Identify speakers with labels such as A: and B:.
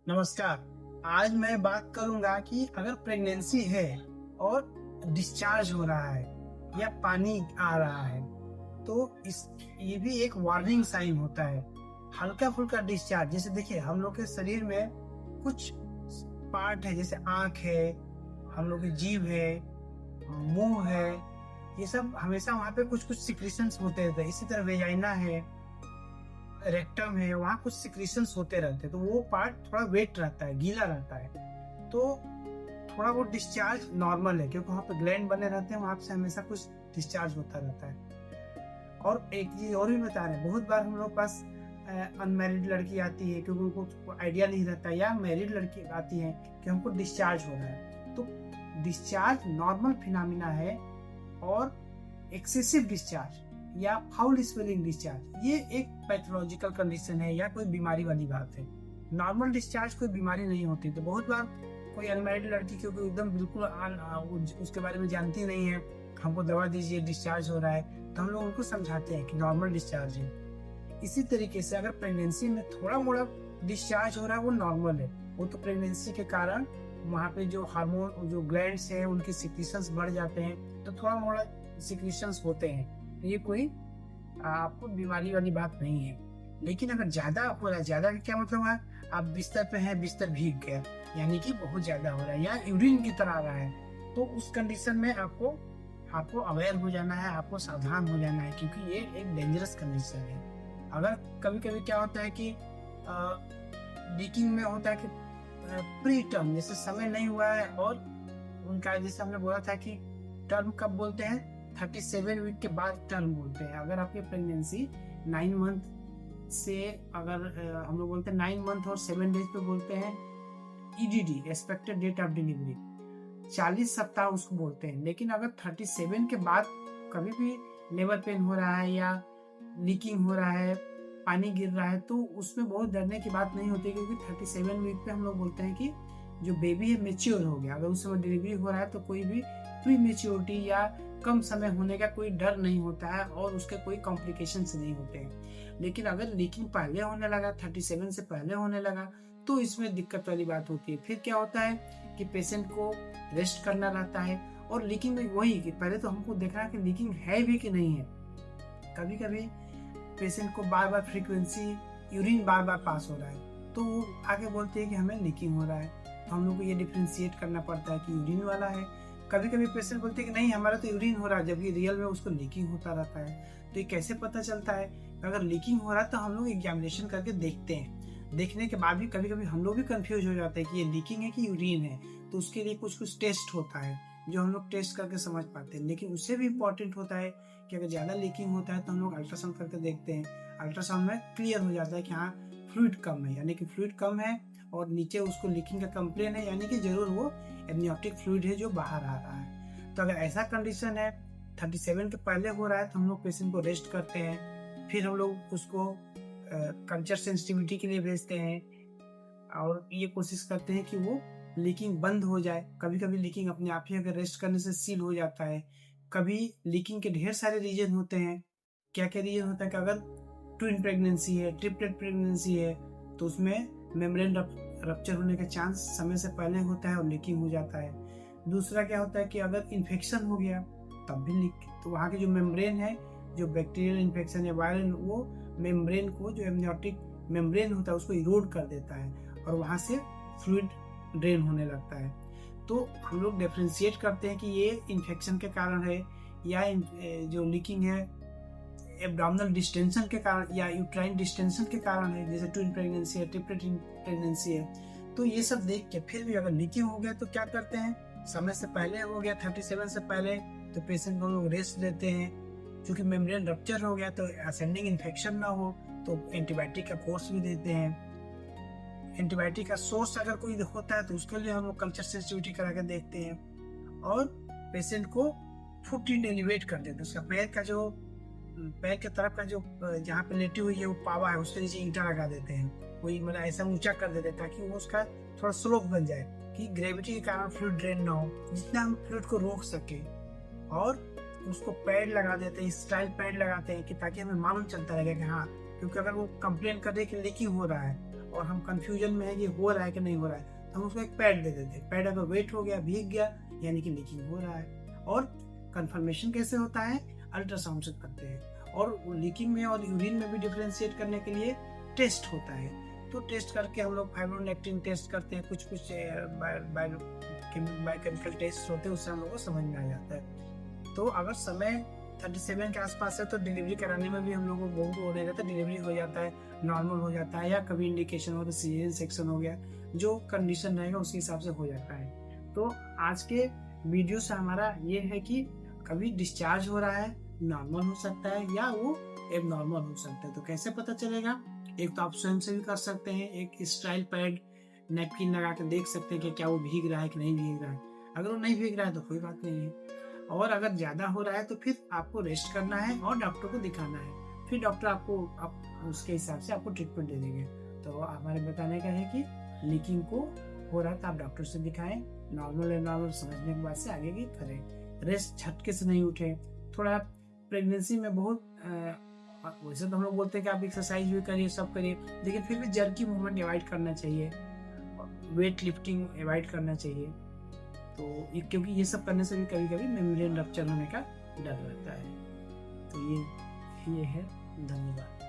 A: नमस्कार। आज मैं बात करूंगा कि अगर प्रेगनेंसी है और डिस्चार्ज हो रहा है या पानी आ रहा है तो इस ये भी एक वार्निंग साइन होता है। हल्का फुल्का डिस्चार्ज, जैसे देखिए हम लोग के शरीर में कुछ पार्ट है, जैसे आँख है, हम लोग की जीभ है, मुंह है, ये सब हमेशा वहाँ पे कुछ कुछ सिक्रीशंस होते रहते हैं। इसी तरह वेजाइना है, रेक्टम है, वहाँ कुछ सिक्रीशंस होते रहते हैं, तो वो पार्ट थोड़ा वेट रहता है, गीला रहता है। तो थोड़ा वो डिस्चार्ज नॉर्मल है, क्योंकि वहाँ पे ग्लैंड बने रहते हैं, वहाँ से हमेशा कुछ डिस्चार्ज होता रहता है। और एक चीज़ और भी बता रहे हैं, बहुत बार हम लोग पास अनमैरिड लड़की आती है क्योंकि उनको आइडिया नहीं रहता, या मैरिड लड़की आती है कि हमको डिस्चार्ज हो रहा है। तो डिस्चार्ज नॉर्मल फिनोमिना है, और एक्सेसिव डिस्चार्ज या फाउल स्मेलिंग डिस्चार्ज ये एक पैथोलॉजिकल कंडीशन है या कोई बीमारी वाली बात है। नॉर्मल डिस्चार्ज कोई बीमारी नहीं होती। तो बहुत बार कोई अनमैरिड लड़की क्योंकि एकदम बिल्कुल उसके बारे में जानती नहीं है, हमको दवा दीजिए डिस्चार्ज हो रहा है, तो हम लोग उनको समझाते हैं कि नॉर्मल डिस्चार्ज है। इसी तरीके से अगर प्रेगनेंसी में थोड़ा मोड़ा डिस्चार्ज हो रहा है वो नॉर्मल है, वो तो प्रेगनेंसी के कारण वहाँ पे जो हार्मोन, जो ग्लैंड्स हैं, उनके सिक्रीशंस बढ़ जाते हैं, तो थोड़ा मोड़ा सिक्रीशंस होते हैं। ये कोई आपको बीमारी वाली बात नहीं है। लेकिन अगर ज़्यादा हो रहा है, ज़्यादा का क्या मतलब है, आप बिस्तर पे हैं, बिस्तर भीग गया, यानी कि बहुत ज़्यादा हो रहा है या यूरिन की तरह आ रहा है, तो उस कंडीशन में आपको आपको अवेयर हो जाना है, आपको सावधान हो जाना है, क्योंकि ये एक डेंजरस कंडीशन है। अगर कभी-कभी क्या होता है कि लीकिंग में होता है कि प्री टर्म, जैसे समय नहीं हुआ है, और उनका जैसे हमने बोला था कि टर्म कब बोलते हैं, 37 वीक के बाद टर्म बोलते हैं। अगर आपकी प्रेगनेंसी 9 मंथ से, अगर हम लोग बोलते हैं 9 मंथ और 7 डेज पे बोलते हैं EDD, expected date of delivery, 40 सप्ताह उसको बोलते हैं। लेकिन अगर 37 के बाद कभी भी लेबर पेन हो रहा है या लीकिंग हो रहा है, पानी गिर रहा है, तो उसमें बहुत डरने की बात नहीं होती, क्योंकि 37 वीक पे हम लोग बोलते हैं कि जो बेबी है मेच्योर हो गया। अगर उस समय डिलीवरी हो रहा है तो कोई भी प्री मेच्योरिटी या कम समय होने का कोई डर नहीं होता है, और उसके कोई कॉम्प्लिकेशंस नहीं होते हैं। लेकिन अगर लीकिंग पहले होने लगा, 37 से पहले होने लगा, तो इसमें दिक्कत वाली बात होती है। फिर क्या होता है कि पेशेंट को रेस्ट करना रहता है, और लीकिंग में वही कि पहले तो हमको देखना है कि लीकिंग है भी कि नहीं है। कभी कभी पेशेंट को बार बार फ्रीक्वेंसी यूरिन बार बार पास हो रहा है, तो वो आगे बोलते हैं कि हमें लीकिंग हो रहा है, तो हम लोग को ये डिफ्रेंशिएट करना पड़ता है कि यूरिन वाला है। कभी कभी पेशेंट बोलते हैं कि नहीं हमारा तो यूरिन हो रहा है, जबकि रियल में उसको लीकिंग होता रहता है। तो ये कैसे पता चलता है? अगर लीकिंग हो रहा है तो हम लोग एग्जामिनेशन करके देखते हैं। देखने के बाद भी कभी कभी हम लोग भी कंफ्यूज हो जाते हैं कि ये लीकिंग है कि यूरिन है, तो उसके लिए कुछ कुछ टेस्ट होता है जो हम लोग टेस्ट करके समझ पाते हैं। लेकिन उससे भी इम्पोर्टेंट होता है कि अगर ज़्यादा लीकिंग होता है तो हम लोग अल्ट्रासाउंड करके देखते हैं। अल्ट्रासाउंड में क्लियर हो जाता है कि हाँ फ्लूइड कम है, यानी कि फ्लूइड कम है, और नीचे उसको लीकिंग का कंप्लेन है, यानी कि जरूर वो एमनियोटिक फ्लूइड है जो बाहर आ रहा है। तो अगर ऐसा कंडीशन है, 37 के पहले हो रहा है, तो हम लोग पेशेंट को रेस्ट करते हैं। फिर हम लोग उसको कल्चर सेंसिटिविटी के लिए भेजते हैं, और ये कोशिश करते हैं कि वो लीकिंग बंद हो जाए। कभी कभी लीकिंग अपने आप ही अगर रेस्ट करने से सील हो जाता है। कभी लीकिंग के ढेर सारे रीजन होते हैं। क्या क्या रीजन होता है कि अगर ट्विन प्रेगनेंसी है, ट्रिपलेट प्रेगनेंसी है, तो उसमें मेम्ब्रेन रप्चर होने का चांस समय से पहले होता है और लीकिंग हो जाता है। दूसरा क्या होता है कि अगर इन्फेक्शन हो गया तब भी लीक, तो वहाँ की जो मेम्ब्रेन है, जो बैक्टीरियल इन्फेक्शन या वायरल, वो मेम्ब्रेन को, जो एमनियोटिक मेम्ब्रेन होता है, उसको इरोड कर देता है, और वहाँ से फ्लूइड ड्रेन होने लगता है। तो हम लोग डिफरेंशिएट करते हैं कि ये इन्फेक्शन के कारण है, या जो लीकिंग है एब्डोमिनल डिस्टेंशन के कारण या यूट्राइन डिस्टेंशन के कारण है, जैसे ट्विन प्रेगनेंसी है, ट्रिपलेट प्रेगनेंसी है। तो ये सब देख के फिर भी अगर लीकिंग हो गया तो क्या करते हैं, समय से पहले हो गया 37 से पहले, तो पेशेंट को लोग रेस्ट देते हैं। क्योंकि मेम्ब्रेन रप्चर हो गया तो असेंडिंग इन्फेक्शन ना हो, तो एंटीबायोटिक का कोर्स भी देते हैं। एंटीबायोटिक का सोर्स अगर कोई होता है तो उसके लिए हम लोग कल्चर सेंसिटिविटी करा के देखते हैं, और पेशेंट को फुट एलिवेट कर देते हैं। उसका पैर के तरफ का जो जहाँ पे लेटी हुई है वो पावा है, उसके नीचे ईंटा लगा देते हैं, वही मतलब ऐसा ऊंचा कर देते हैं ताकि वो उसका थोड़ा स्लोप बन जाए, कि ग्रेविटी के कारण फ्लूइड ड्रेन ना हो, जितना हम फ्लूइड को रोक सके। और उसको पैड लगा देते हैं, स्टाइल पैड लगाते हैं, कि ताकि हमें मालूम चलता रहेगा कि हाँ, क्योंकि अगर वो कंप्लेन कर रहे कि लीकिंग हो रहा है और हम कंफ्यूजन में है कि हो रहा है कि नहीं हो रहा है, तो हम उसको एक पैड दे देते हैं। पैड अगर वेट हो गया, भीग गया, यानी कि लीकिंग हो रहा है। और कंफर्मेशन कैसे होता है, अल्ट्रासाउंड से करते हैं। और लीकिंग में और यूरिन में भी डिफ्रेंशिएट करने के लिए टेस्ट होता है। तो टेस्ट करके हम लोग फाइब्रोनेक्टिन टेस्ट करते हैं, कुछ बायोकेमिकल टेस्ट होते हैं, उससे हम लोग को समझ में आ जाता है। तो अगर समय 37 के आसपास है तो डिलीवरी कराने में भी हम लोग को बहुत वो नहीं रहता, डिलीवरी हो जाता है, नॉर्मल हो जाता है, या कभी इंडिकेशन हो तो सीजरियन सेक्शन हो गया, जो कंडीशन रहेगा उसके हिसाब से हो जाता है। तो आज के वीडियो से हमारा ये है कि कभी डिस्चार्ज हो रहा है, नॉर्मल हो सकता है या वो एबनॉर्मल हो सकता है। तो कैसे पता चलेगा, एक तो आप स्वयं से भी कर सकते हैं, एक स्टाइल पैड नैपकिन लगा के देख सकते हैं कि क्या वो भीग रहा है कि नहीं भीग रहा है। अगर वो नहीं भीग रहा है तो कोई बात नहीं है, और अगर ज़्यादा हो रहा है तो फिर आपको रेस्ट करना है और डॉक्टर को दिखाना है। फिर डॉक्टर आपको उसके हिसाब से आपको ट्रीटमेंट दे देंगे। तो हमारे बताने का है कि लीकिंग को हो रहा है तो आप डॉक्टर से दिखाएं, नॉर्मल है नॉर्मल समझने के बाद से आगे की करें। रेस्ट झटके से नहीं उठे। थोड़ा प्रेगनेंसी में बहुत वैसे तो हम लोग बोलते हैं कि आप एक्सरसाइज भी करिए, सब करिए, लेकिन फिर भी जर्की मूवमेंट अवॉइड करना चाहिए, वेट लिफ्टिंग अवॉइड करना चाहिए। तो क्योंकि ये सब करने से भी कभी कभी मेम्ब्रेन रप्चर होने का डर रहता है। तो ये है। धन्यवाद।